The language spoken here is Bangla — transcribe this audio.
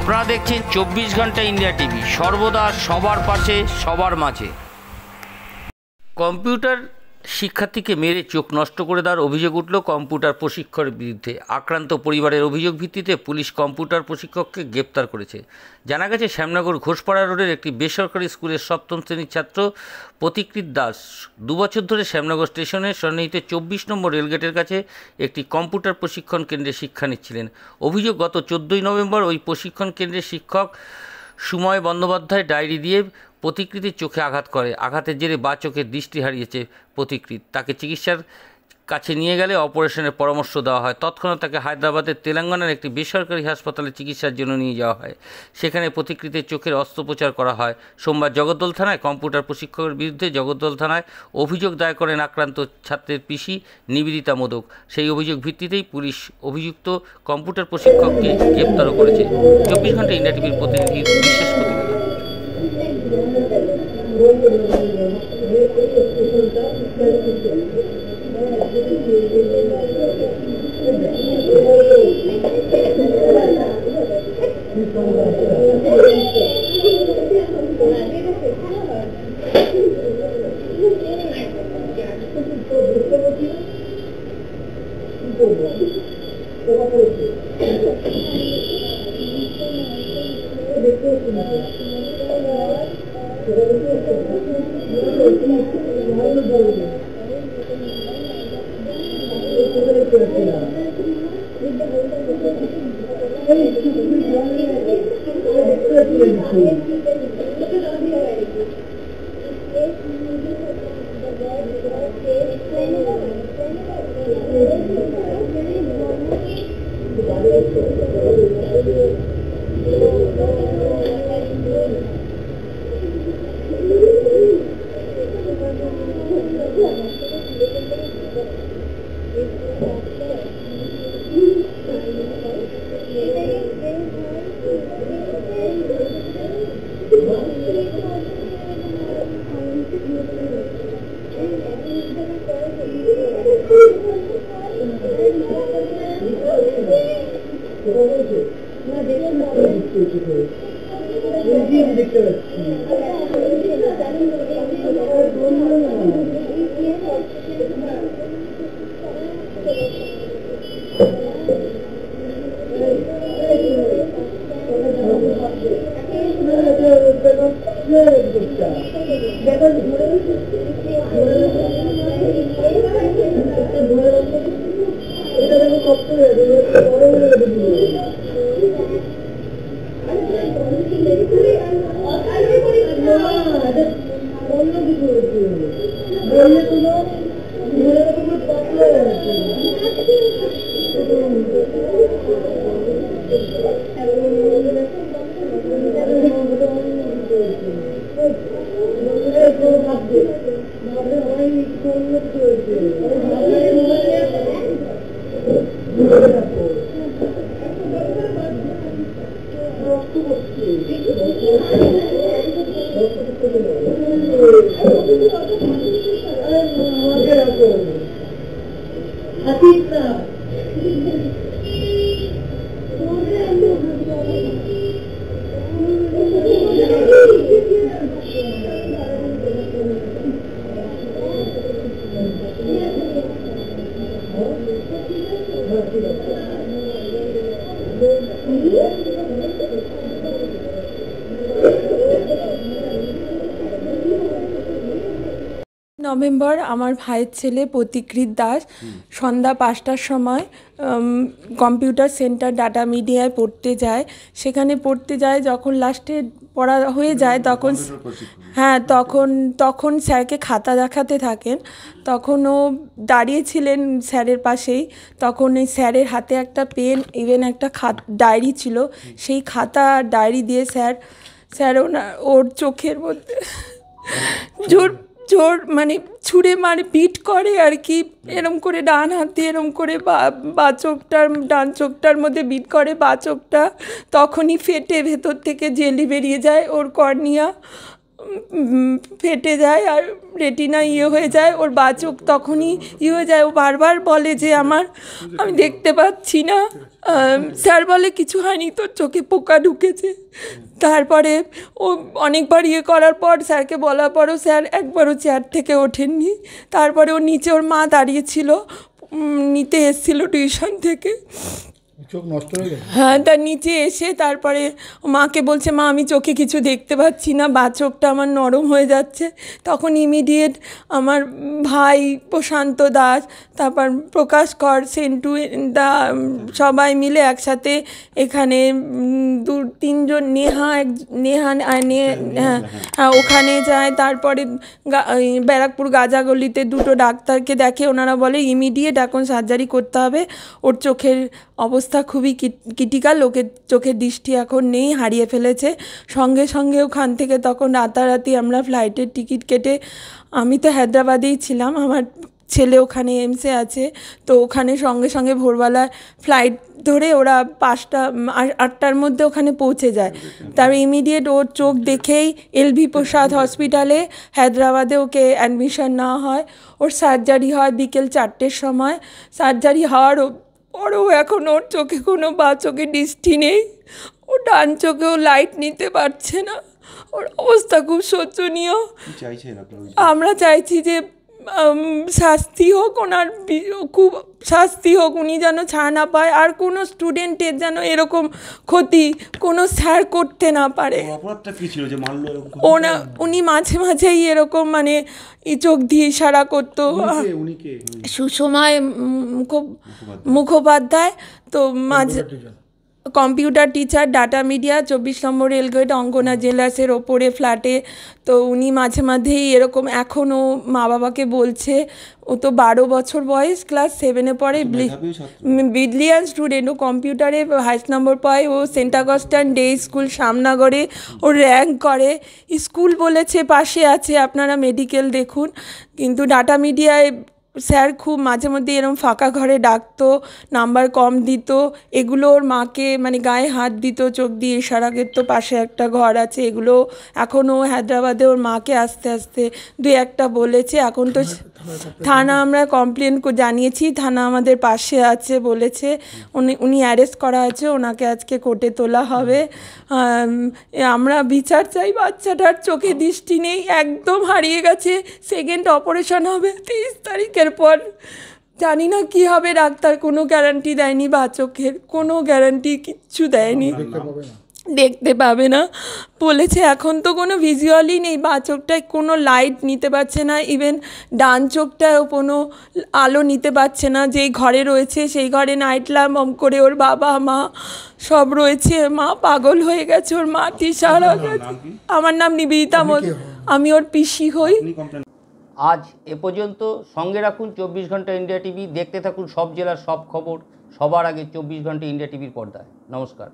আপনারা দেখছেন 24 ঘন্টা ইন্ডিয়া টিভি, সর্বদা সবার পাশে সবার মাঝে। কম্পিউটার শিক্ষার্থীকে মেরে চোখ নষ্ট করে দেওয়ার অভিযোগ উঠল কম্পিউটার প্রশিক্ষকের বিরুদ্ধে। আক্রান্ত পরিবারের অভিযোগ ভিত্তিতে পুলিশ কম্পিউটার প্রশিক্ষককে গ্রেপ্তার করেছে। জানা গেছে, শ্যামনগর ঘোষপাড়া রোডের একটি বেসরকারি স্কুলের 7ম শ্রেণীর ছাত্র প্রতিকৃত দাস 2 বছর ধরে শ্যামনগর স্টেশনের সন্নিহিত 24 নম্বর রেলগেটের কাছে একটি কম্পিউটার প্রশিক্ষণ কেন্দ্রে শিক্ষা নিচ্ছিলেন। অভিযোগ, গত 14ই নভেম্বর ওই প্রশিক্ষণ কেন্দ্রের শিক্ষক সুময় বন্দ্যোপাধ্যায় ডায়েরি দিয়ে প্রতিকৃতির চোখে আঘাত করে। আঘাতের জেরে বা চোখের দৃষ্টি হারিয়েছে প্রতিকৃত। তাকে চিকিৎসার কাছে নিয়ে গেলে অপারেশনের পরামর্শ দেওয়া হয়। তৎক্ষণাৎ তাকে হায়দ্রাবাদের তেলেঙ্গানার একটি বেসরকারি হাসপাতালে চিকিৎসার জন্য নিয়ে যাওয়া হয়। সেখানে প্রতিকৃতির চোখের অস্ত্রোপচার করা হয়। সোমবার জগদ্দল থানায় কম্পিউটার প্রশিক্ষকের বিরুদ্ধে জগদ্দল থানায় অভিযোগ দায়ের করেন আক্রান্ত ছাত্রের পিসি নিবেদিতা মোদক। সেই অভিযোগ ভিত্তিতেই পুলিশ অভিযুক্ত কম্পিউটার প্রশিক্ষককে গ্রেপ্তারও করেছে। 24 ঘন্টা ইন্ডিয়া টিভির প্রতিনিধির বিশেষ প্রতিবেদন। নভেম্বর আমার ভাইয়ের ছেলে প্রতিকৃত দাস সন্ধ্যা 5টার সময় কম্পিউটার সেন্টার ডাটা মিডিয়ায় পড়তে যায়। সেখানে পড়তে যায়, যখন লাস্টে পড়া হয়ে যায় তখন তখন স্যারকে খাতা দেখাতে থাকেন। তখন ও দাঁড়িয়েছিলেন স্যারের পাশেই। তখন এই স্যারের হাতে একটা পেন, ইভেন একটা ডায়েরি ছিল। সেই খাতা ডায়েরি দিয়ে স্যার ওর চোখের মধ্যে জোর মানে ছুঁড়ে মারে, বিট করে আর কি, এরম করে ডান হাতে এরম করে ডান চোখটার মধ্যে বিট করে। চোখটা তখনই ফেটে ভেতর থেকে জেলি বেরিয়ে যায়, ওর কর্নিয়া ফেটে যায় আর রেটিনা হয়ে যায়, ওর বাঁ চোখ তখনই হয়ে যায়। ও বারবার বলে যে আমি দেখতে পাচ্ছি না। স্যার বলে কিছু হয়নি, তোর চোখে পোকা ঢুকেছে। তারপরে ও অনেকবার করার পর স্যারকে বলার পরও স্যার একবারও চেয়ার থেকে ওঠেননি। তারপরে ওর নিচে ওর মা দাঁড়িয়েছিল, নিতে এসেছিল টিউশন থেকে। চোখ নষ্ট হয়ে গেছে? হ্যাঁ, তার নিচে এসে তারপরে মাকে বলছে, মা আমি চোখে কিছু দেখতে পাচ্ছি না, বা চোখটা আমার নরম হয়ে যাচ্ছে। তখন ইমিডিয়েট আমার ভাই প্রশান্ত দাস, তারপর প্রকাশ কর, সেন্টু দা, সবাই মিলে একসাথে এখানে 2-3 জন, হ্যাঁ ওখানে যায়। তারপরে ব্যারাকপুর গাজাগলিতে 2টো ডাক্তারকে দেখে, ওনারা বলে ইমিডিয়েট এখন সার্জারি করতে হবে, ওর চোখের অবস্থা খুবই ক্রিটিক্যাল, চোখের দৃষ্টি এখন নেই, হারিয়ে ফেলেছে। সঙ্গে সঙ্গে ওখান থেকে তখন রাতারাতি আমরা ফ্লাইটের টিকিট কেটে, আমি তো হায়দ্রাবাদেই ছিলাম, আমার ছেলে ওখানে এমসে আছে, তো ওখানে সঙ্গে সঙ্গে ভোরবেলা ফ্লাইট ধরে ওরা 8টার মধ্যে ওখানে পৌঁছে যায়। তারপর ইমিডিয়েট ওর চোখ দেখেই LV প্রসাদ হসপিটালে হায়দ্রাবাদে ওকে অ্যাডমিশন নেওয়া হয়। ওর সার্জারি হয় বিকেল 4টের সময়। সার্জারি হওয়ার পরও এখন ওর চোখে কোনো বা চোখে দৃষ্টি নেই, ও ডান চোখেও লাইট নিতে পারছে না, ওর অবস্থা খুব শোচনীয়। আমরা চাইছি যে শাস্তি হোক, ওনার খুব শাস্তি হোক, উনি যেন ছাড় না পায়, আর কোনো স্টুডেন্টের যেন এরকম ক্ষতি কোনো স্যার করতে না পারে। উনি মাঝে মাঝেই এরকম মানে চোখ দিয়ে ইশারা করতো। সুসময় মুখোপাধ্যায়, তো মাঝে কম্পিউটার টিচার, ডাটা মিডিয়া, 24 নম্বর রেলগেট, অঙ্গনা জেলাসের ওপরে ফ্ল্যাটে। তো উনি মাঝে মাঝেই এরকম, এখনও মা বাবাকে বলছে, ও তো 12 বছর বয়স, ক্লাস 7-এ পড়ে, ব্রিলিয়ান্ট স্টুডেন্ট, ও কম্পিউটারে 22 নম্বর পায়, ও সেন্ট অগাস্টাইন ডে স্কুল শ্যামনগরে ও র্যাঙ্ক করে। স্কুল বলেছে পাশে আছে, আপনারা মেডিকেল দেখুন। কিন্তু ডাটা মিডিয়ায় স্যার খুব মাঝে মধ্যে এরকম ফাঁকা ঘরে ডাকতো, নাম্বার কম দিত, এগুলো ওর মাকে মানে গায়ে হাত দিত, চোখ দিয়ে ইশারা করতো, পাশে একটা ঘর আছে। এগুলো এখনও হায়দ্রাবাদে ওর মাকে আস্তে আস্তে 2-1টা বলেছে। এখন তো থানা আমরা কমপ্লেন জানিয়েছি, থানা আমাদের পাশে আছে, বলেছে উনি অ্যারেস্ট করা আছে, ওনাকে আজকে কোর্টে তোলা হবে। আমরা বিচার চাই, বাচ্চাটার চোখে দৃষ্টি নেই, একদম হারিয়ে গেছে। সেকেন্ড অপারেশন হবে 30 তারিখের পর, জানি না কি হবে, ডাক্তার কোনো গ্যারান্টি দেয়নি, বা চোখের কোনো গ্যারান্টি কিচ্ছু দেয়নি, দেখতে পাবে না বলেছে। এখন তো কোনো ভিজুয়ালই নেই, বা চোখটায় কোনো লাইট নিতে পারছে না, ইভেন ডান চোখটায়ও কোনো আলো নিতে পারছে না। যেই ঘরে রয়েছে সেই ঘরে নাইট ল্যাম্প অন করে ওর বাবা মা সব রয়েছে, মা পাগল হয়ে গেছে, ওর মা তিসারা গেছে। আমার নাম নিবেদিতা, আমি ওর পিসি হই। আজ এ পর্যন্ত। সঙ্গে রাখুন 24 ঘন্টা ইন্ডিয়া টিভি, দেখতে থাকুন সব জেলার সব খবর সবার আগে 24 ঘন্টা ইন্ডিয়া টিভির পর্দায়। নমস্কার।